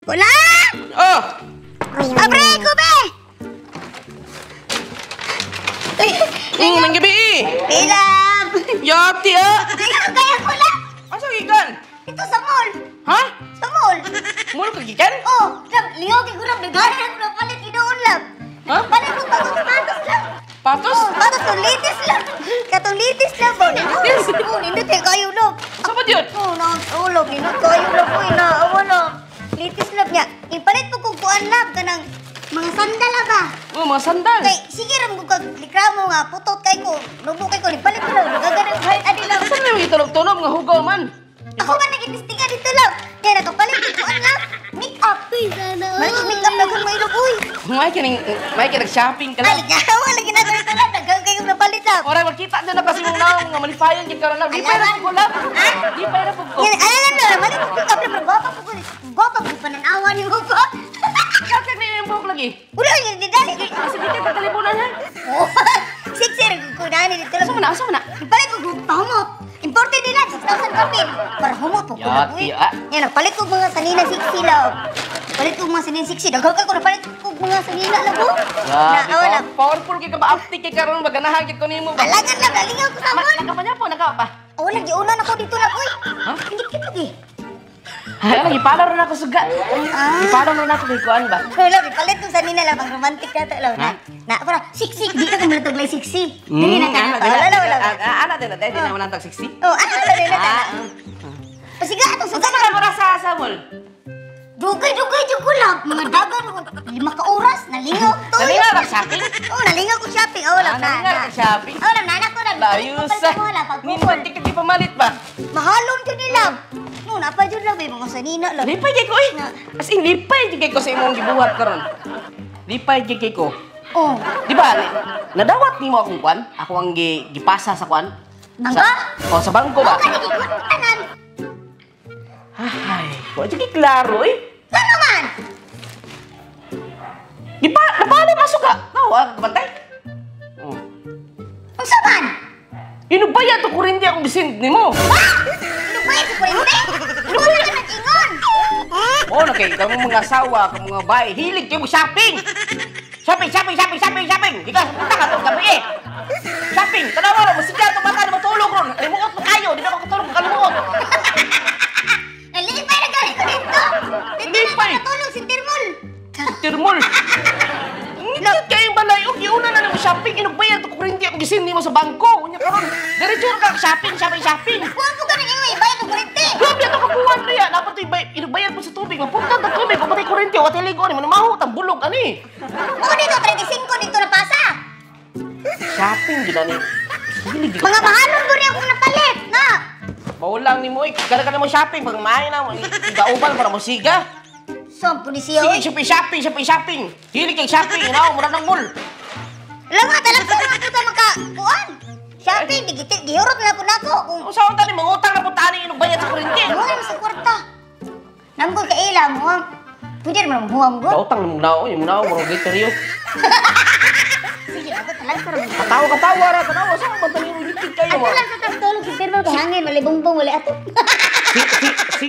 Wala! Oh! Abre, kube! Nang gabi eh! Pilam! Yati ah! Kaya ko lang! Asa gikan? Ito sa mall! Ha? Sa mall! Mall ka gikan? Oh, Lab, liyaw kay Gurab, nagana ko na palit idoon, Lab. Ha? Palit ko bagong patos lang. Patos? Oh, patos to litis lang. Katong litis lang ba? Litis? Oh, nindot kayo, Lab. Sa ba yun? Oh, Lab, nindot kayo, Lab. Uy, naawa na. Litis, Lab niya. Ipalit mo kung kuan, Lab, kanang mga sandal, ba? Oh, mga sandal. Kay, sige ram ko kag likramo nga, putot kay ko. Nubo kay ko, ipalit mo lang. Nagagana ko kahit adi lang. Saan na yung itunog-tunog nga hugaw man? Ako man nag-itistinga dito, Lab. Kaya nakapalit ko kuan, Lab. Make up. Malikot make up na kung may luboy. May kinag-shopping ka Ay, lang. gawa na ginagawa ito, Lab. Nagagawin kayo napalit, Lab. Oray, magkita din na kasi mong naong nga malipayan yung karoon lang. Di pa na po lang. Di pa na po ko. Yan, alam na, malikot make up na. Gwapa po ko. Gwapa po pa nanawa ni mo pa. Kakak na yung buhok lagi. Wala yung didali. Kasi di ka pagkalipunan ha. Oh, siksir. Kunani dito, Lab. Asa mo na, asa mo na? Ipalit ko pahumot. Imported nila, 6,000 kapin. Para humot po ko na Yati, Yan, nagpalit ko mga sanina siksi lang. Palit ko mga sanina siksi. Daghaw ko, napalit ko mga sanina lang po. Grabe Awa na. ka. Powerful kay ka ba? Aptik kay karoon. Maganahan kay ko nimo ba? Alagan lang, galingaw ko sa mall. Naka pa niya po, naka pa. Oh, nag-iunan ako dito lang, uy. Ha? Ingit-kit lagi. Ay, ipalaw rin ako suga. Ah. Ipalaw rin ako kay kuan ba? Pero lang, ipalit ko sanina lang, pang romantic na ito lang. Para, siksi. Di ka kumulatog lang siksi. Dili na ka. Wala. Ana din natin, di naman ang tag 60. Oh, ano na din na ka? O sige, atong Unsa suga. man ang oras sa mall? Dugay, ko lang. Mga dagan, 5 ka oras, nalingaw. Nalingaw ka shopping? Oh, nalingaw ko shopping. Oh, lang na. Nalingaw ka shopping? Oh, lang na ko na. Layusa. Minsan di pamalit ba? Mahalon ko nila. No, napa dyan lang, may mga sanina lang. Lipay kay ko eh. As in, lipay kay ko sa imong gibuhat karon. Lipay kay ko. Oh, Di ba? Nadawat nimo akong kwan? Ako ang gipasa sa kwan? bangka? Sa bangko ba? Oh, kanigikot tanan. Ay, ko sige klaro eh. Saan naman? Napalo masuk ka. Tawa, kabantay. Oh. Ang saman? Inubaya to kurinti akong bisin nimo. Ano ba yung kurente? Ano ba yung nag-ingon? Oh, na kay kamo mga asawa, kamo mga bahay, hilig kayo shopping. Shopping. Ikaw, punta ka to gabi eh. Shopping, tanawa mo sige to baka na matulog ron. Limuot mo kayo, di na ako katulog kalimuot. Nalipay na galing ko dito. Dito na Lipay. natulog si Tirmol. Tirmol. Ngit kayong balay, okay, una na nang shopping, inubaya to kurinti akong gisin nimo sa bangko. Unya karon, diretso ka shopping. Huwag mo ganun yung ibayad ng kurente. Grabe ito kapuan na yan. Dapat ito inubayad mo sa tubig. Mapunta ng tubig. Kung patay kurente o atili ko. Manumaho. Tambulog. Ano eh? Oo, dito, 35 dito na pasa. Shopping. Gina ni. Hilig. Mga bahalon ko rin akong napalit, na. Maulang ni mo. Gana ka na mo shopping. Pag mahay na mo. Igauban para mo siga. Saan po ni siya, Sige, oy? shopping. Hilig kay shopping. Inaw, mura ng mall. Alam nga, talaga ko naman po makakuan. Shopping, gihurot na po na ako. Kung Kung saan tani, mangutang na po tani. Inubayad sa kurente. muhang sa kwarta. Namgo ka ila, muhang. Pwede naman muhang go. Dautang mo na. Yung na, mura glitter Sige, ako talaga ko rin. Katawa ra. Saan ba tani mo likid kayo? Ako lang sa tagtulog si Tirmal kay hangin, wala bumbong, wala ato. Si.